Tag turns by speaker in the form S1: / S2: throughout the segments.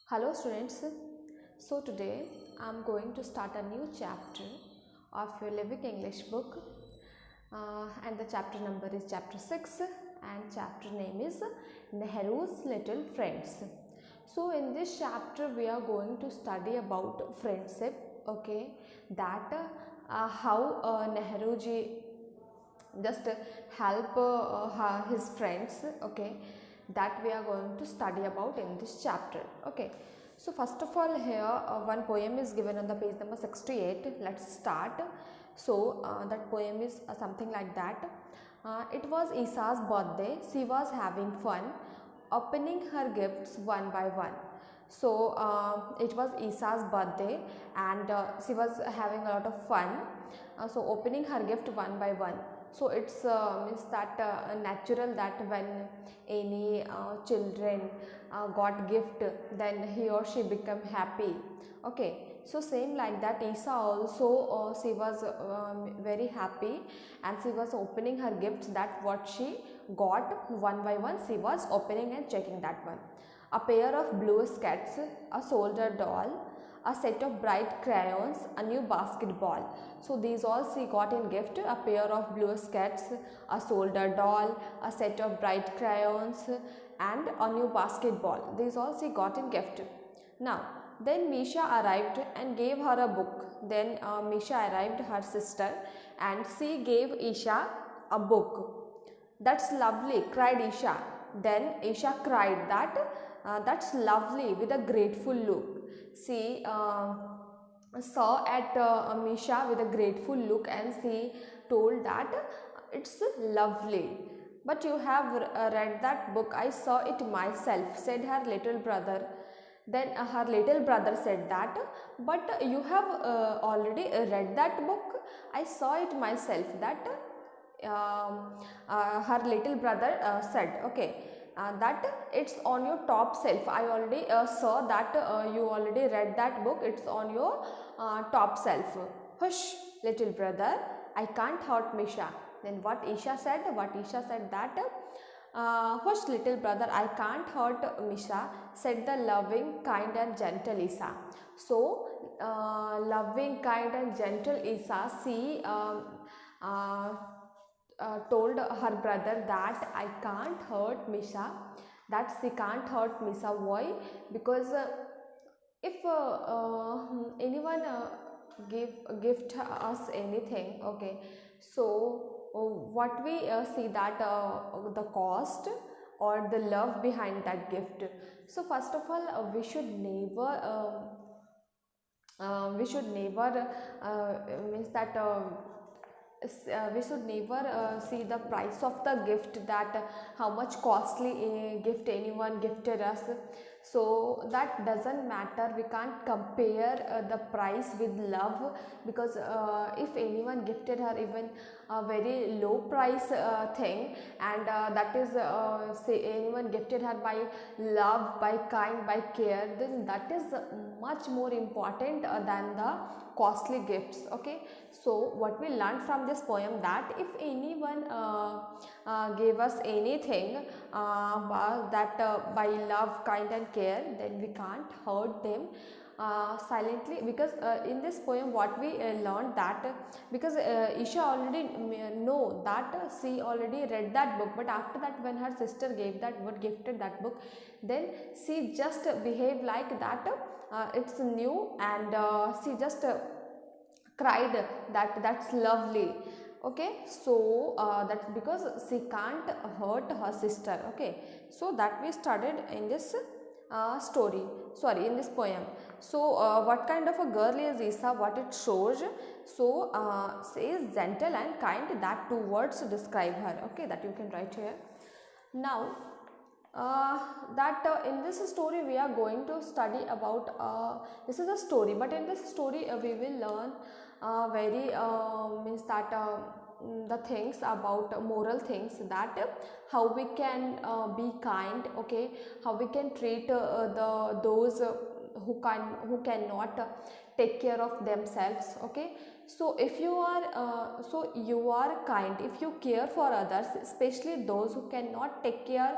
S1: Hello students, so today I am going to start a new chapter of your Living English book and the chapter number is chapter 6 and chapter name is Nehru's Little Friends. So in this chapter we are going to study about friendship, okay, that how Nehru ji just help his friends, okay, that we are going to study about in this chapter. Okay, so first of all here one poem is given on the page number 68. Let's start. So that poem is something like that. It was Isha's birthday. She was having fun opening her gifts one by one. So it was Isha's birthday and she was having a lot of fun, so opening her gift one by one. So it's means that natural that when any children got gift, then he or she become happy. Okay, so same like that Isha also she was very happy and she was opening her gifts, that what she got one by one she was opening and checking that one. A pair of blue skates, a soldier doll, a set of bright crayons, a new basketball. So these all she got in gift: a pair of blue skates, a soldier doll, a set of bright crayons and a new basketball. These all she got in gift. Now then Misha arrived and gave her a book. Then Misha arrived, her sister, and she gave Isha a book. That's lovely, cried Isha. Then Isha cried that that's lovely with a grateful look. She saw at Misha with a grateful look and she told that it's lovely. But you have read that book. I saw it myself, said her little brother. Then her little brother said that, but you have already read that book. I saw it myself. That her little brother said, okay, that it's on your top shelf. I already saw that you already read that book. It's on your top shelf. Hush, little brother, I can't hurt Misha. Then what Isha said? That hush, little brother, I can't hurt Misha, said the loving, kind and gentle Isha. So loving, kind and gentle Isha, she told her brother that I can't hurt Misha, that she can't hurt Misha. Why? Because if anyone gift us anything, okay, so what we see that the cost or the love behind that gift. So first of all we should never means that we should never see the price of the gift, that how much costly a gift anyone gifted us. So that doesn't matter. We can't compare the price with love, because if anyone gifted her even a very low price thing, and that is say anyone gifted her by love, by kind, by care, then that is much more important than the costly gifts. Okay, so what we learned from this poem, that if anyone gave us anything that by love, kind and care, then we can't hurt them silently, because in this poem what we learned that because Isha already know that she already read that book, but after that when her sister gave that book, gifted that book, then she just behaved like that it's new, and she just cried that that's lovely. Okay, so that's because she can't hurt her sister. Okay, so that we studied in this in this poem. So what kind of a girl is Isha, what it shows? So she is gentle and kind, that two words describe her. Okay, that you can write here. Now that in this story we are going to study about this is a story, but in this story we will learn very means that the things about moral things, that how we can be kind, okay, how we can treat the those who cannot take care of themselves. Okay, so if you are so you are kind if you care for others, especially those who cannot take care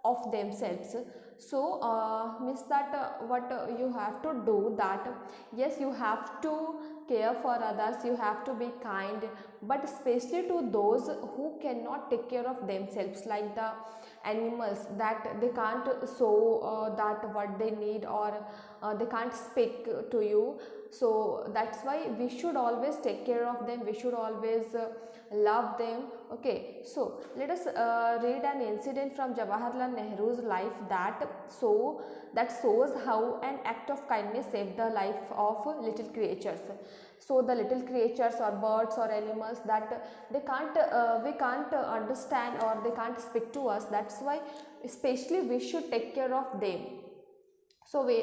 S1: of themselves. So means that what you have to do, that yes, you have to care for others, you have to be kind, but especially to those who cannot take care of themselves, like the animals, that they can't show that what they need, or they can't speak to you. So that's why we should always take care of them, we should always love them. Okay, so let us read an incident from Jawaharlal Nehru's life that shows how an act of kindness saved the life of little creatures. So the little creatures or birds or animals that they can't we can't understand, or they can't speak to us, that's why especially we should take care of them. So we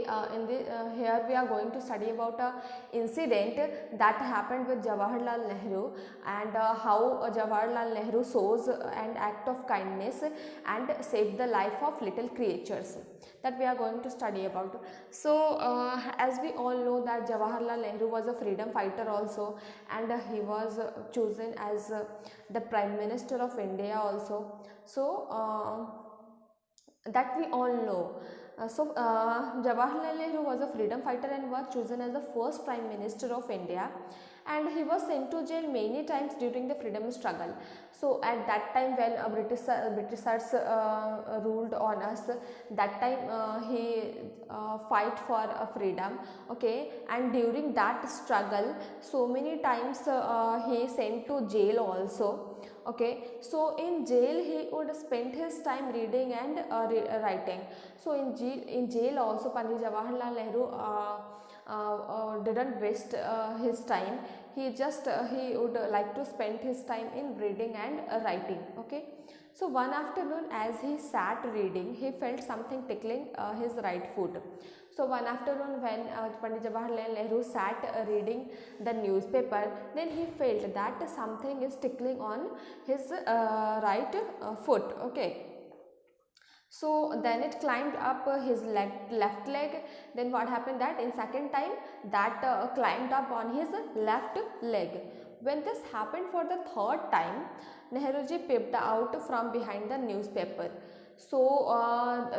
S1: here we are going to study about a incident that happened with Jawaharlal Nehru, and how Jawaharlal Nehru shows an act of kindness and saved the life of little creatures, that we are going to study about. So as we all know that Jawaharlal Nehru was a freedom fighter also, and he was chosen as the Prime Minister of India also. So that we all know. Jawaharlal Nehru was a freedom fighter and was chosen as the first Prime Minister of India, and he was sent to jail many times during the freedom struggle. So at that time when Britishers ruled on us, that time he fight for freedom. Okay, and during that struggle, so many times he sent to jail also. Okay, so in jail he would spend his time reading and writing. So in jail also Pandit Jawaharlal Nehru didn't waste his time. He would like to spend his time in reading and writing. Okay, so one afternoon as he sat reading, he felt something tickling his right foot. So one afternoon when Pandit Jawaharlal Nehru sat reading the newspaper, then he felt that something is tickling on his right foot. Okay, so then it climbed up his left leg. Then what happened, that in second time that climbed up on his left leg. When this happened for the third time, Nehruji peeped out from behind the newspaper. So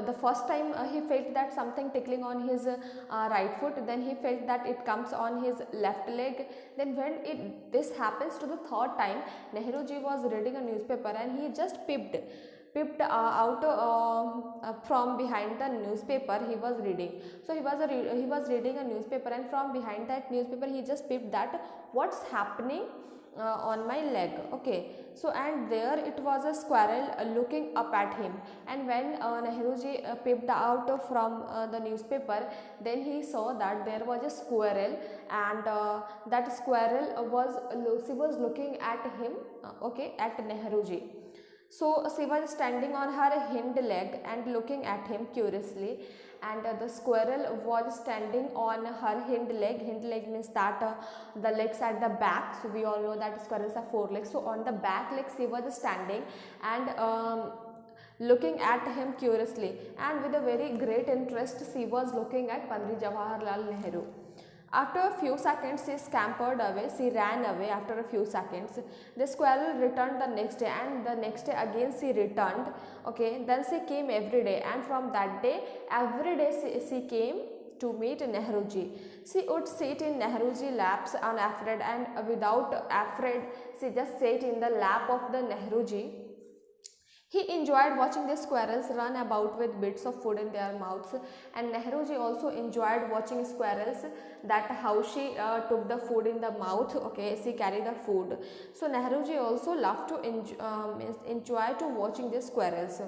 S1: the first time he felt that something tickling on his right foot, then he felt that it comes on his left leg. Then when this happens to the third time, Nehruji was reading a newspaper and he just peeped out from behind the newspaper he was reading. So he was reading a newspaper, and from behind that newspaper he just peeped that what's happening on my leg. Okay, so and there it was a squirrel looking up at him, and when Nehruji peeped out from the newspaper, then he saw that there was a squirrel, and that squirrel was looking at him, okay, at Nehruji. So she was standing on her hind leg and looking at him curiously, and the squirrel was standing on her hind leg. Hind leg means that the legs at the back. So we all know that squirrels have four legs. So on the back legs she was standing and looking at him curiously, and with a very great interest she was looking at Pandit Jawaharlal Nehru. After a few seconds she scampered away, she ran away after a few seconds. The squirrel returned the next day, and the next day again she returned. Okay, then she came every day, and from that day every day she came to meet Nehruji. She would sit in Nehruji laps unafraid, and without afraid she just sat in the lap of the Nehruji. He enjoyed watching the squirrels run about with bits of food in their mouths, and Nehruji also enjoyed watching squirrels, that how she took the food in the mouth. Okay, she carried the food. So Nehruji also loved to enjoy to watching the squirrels.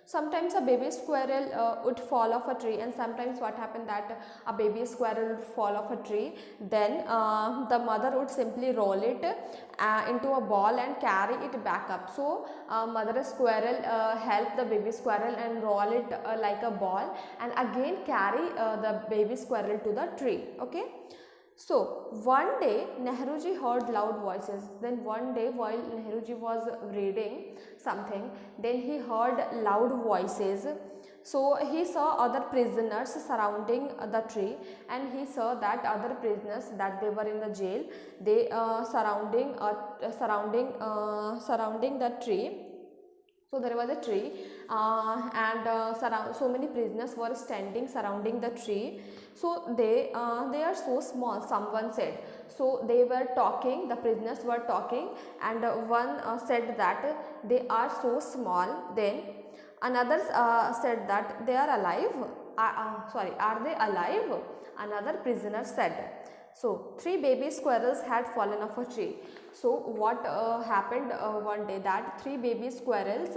S1: Sometimes a baby squirrel would fall off a tree, and sometimes what happened that a baby squirrel would fall off a tree. Then the mother would simply roll it into a ball and carry it back up. So mother squirrel helped the baby squirrel and roll it like a ball, and again carry the baby squirrel to the tree. Okay. So one day Nehruji heard loud voices. Then one day while Nehruji was reading something, then he heard loud voices. So he saw other prisoners surrounding the tree, and he saw that other prisoners that they were in the jail, they surrounding the tree. So there was a tree, and so many prisoners were standing surrounding the tree. So they are so small, someone said. So they were talking, the prisoners were talking, and one said that they are so small. Then another said that they are alive. Are they alive? Another prisoner said. So three baby squirrels had fallen off a tree. So what happened one day, that three baby squirrels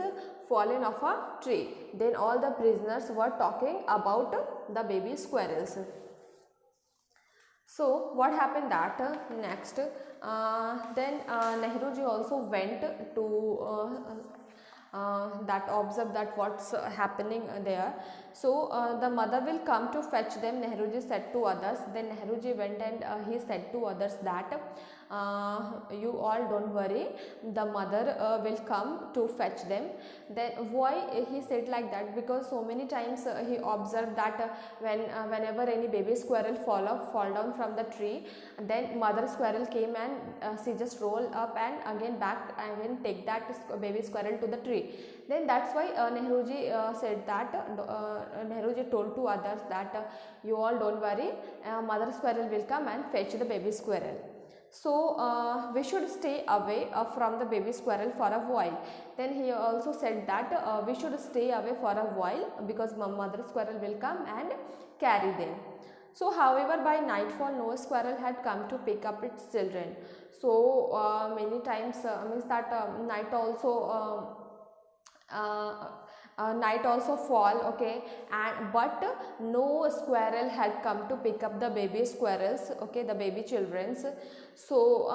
S1: fallen off a tree. Then all the prisoners were talking about the baby squirrels. So what happened that next, then Nehruji also went to that observe that what's happening there. So the mother will come to fetch them, Nehruji said to others. Then Nehruji went and he said to others that you all don't worry, the mother will come to fetch them. Then why he said like that? Because so many times he observed that whenever any baby squirrel fall down from the tree, then mother squirrel came and she just roll up and again back and again take that baby squirrel to the tree. Then that's why Nehruji said that Nehruji told to others that you all don't worry, mother squirrel will come and fetch the baby squirrel. So we should stay away from the baby squirrel for a while. Then he also said that we should stay away for a while because mother squirrel will come and carry them. So however, by nightfall no squirrel had come to pick up its children. So many times means that night also fall, okay, and but no squirrel had come to pick up the baby squirrels, okay, the baby childrens. So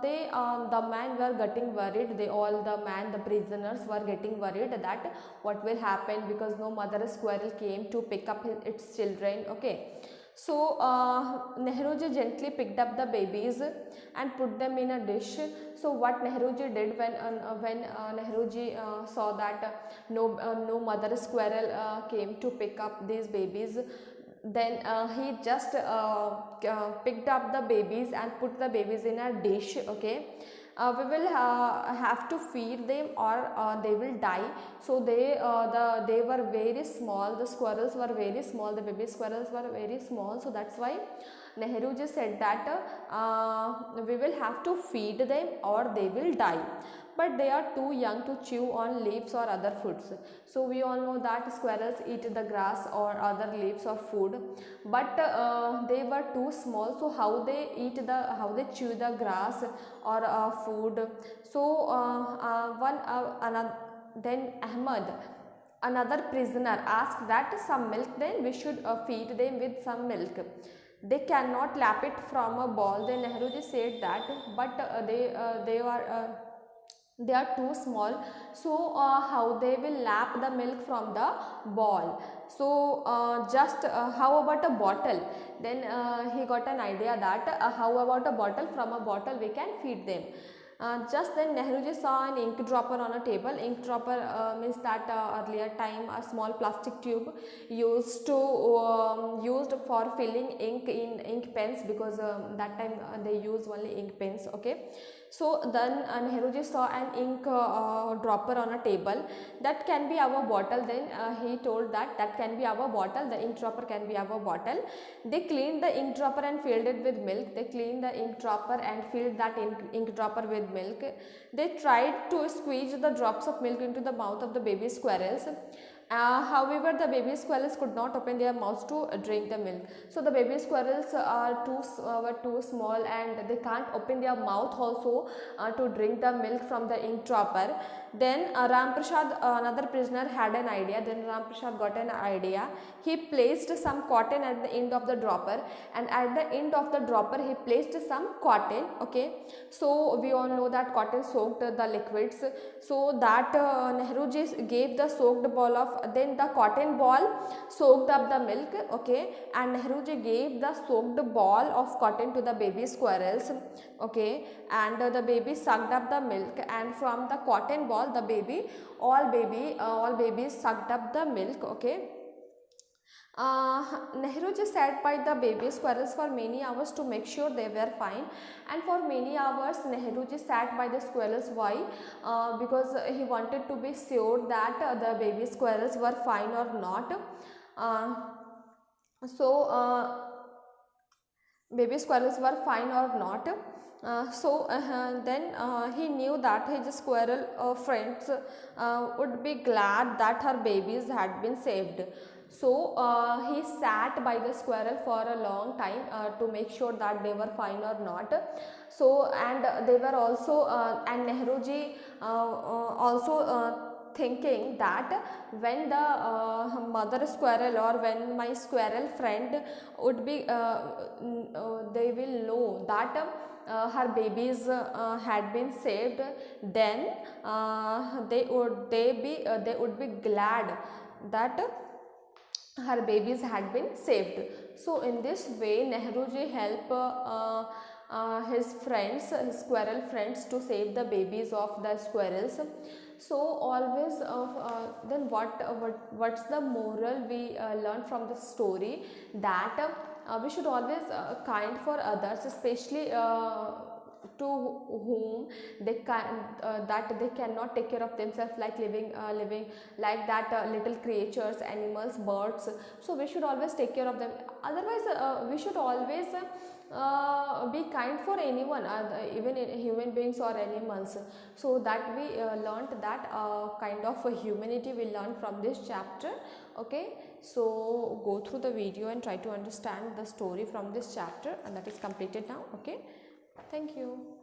S1: the man were getting worried, the prisoners were getting worried that what will happen because no mother squirrel came to pick up its children, okay. So Nehruji gently picked up the babies and put them in a dish. So what Nehruji did when Nehruji saw that no mother squirrel came to pick up these babies, then he just picked up the babies and put the babies in a dish, okay. We will have to feed them or they will die. So they were very small, the squirrels were very small, the baby squirrels were very small. So that's why Nehruji said that we will have to feed them or they will die, but they are too young to chew on leaves or other foods. So we all know that squirrels eat the grass or other leaves or food, but they were too small. So how they chew the grass or food? So then Ahmed, another prisoner, asked that some milk, then we should feed them with some milk. They cannot lap it from a ball. Then Nehruji said that, but they are too small, so how they will lap the milk from the ball? So how about a bottle? Then he got an idea that how about a bottle? From a bottle we can feed them. Just then Nehruji saw an ink dropper on a table. Ink dropper means that earlier time a small plastic tube used for filling ink in ink pens, because that time they use only ink pens, okay. So then Nehruji saw an ink dropper on a table. That can be our bottle. Then he told that can be our bottle, the ink dropper can be our bottle. They cleaned the ink dropper and filled it with milk. They cleaned the ink dropper and filled that ink dropper with milk. They tried to squeeze the drops of milk into the mouth of the baby squirrels. However, the baby squirrels could not open their mouths to drink the milk. So the baby squirrels were too small and they can't open their mouth also to drink the milk from the ink dropper. Then Ram Prasad, another prisoner, had an idea. Then Ram Prasad got an idea. He placed some cotton at the end of the dropper, and at the end of the dropper he placed some cotton, okay. So we all know that cotton soaked the liquids. So that Nehruji gave the soaked ball of, then the cotton ball soaked up the milk, okay, and Nehruji gave the soaked ball of cotton to the baby squirrels, okay, and the baby sucked up the milk, and from the cotton ball all babies sucked up the milk, okay. Nehruji sat by the baby squirrels for many hours to make sure they were fine, and for many hours Nehruji sat by the squirrels. Why? Because he wanted to be sure that the baby squirrels were fine or not. Uh, so baby squirrels were fine or not. Then he knew that his squirrel friends would be glad that her babies had been saved. So he sat by the squirrel for a long time to make sure that they were fine or not. So, and they were also and Nehruji also thinking that when the mother squirrel or when my squirrel friend would be they will know that her babies had been saved, then they would be glad that her babies had been saved. So in this way Nehruji helped his friends, his squirrel friends, to save the babies of the squirrels. So always then what's the moral we learn from the story? That we should always kind for others, especially to whom they can that they cannot take care of themselves, like living like that little creatures, animals, birds. So we should always take care of them. Otherwise we should always be kind for anyone, even human beings or animals. So that we learned that kind of humanity we learned from this chapter. Okay, so go through the video and try to understand the story from this chapter, and that is completed now. Okay, thank you.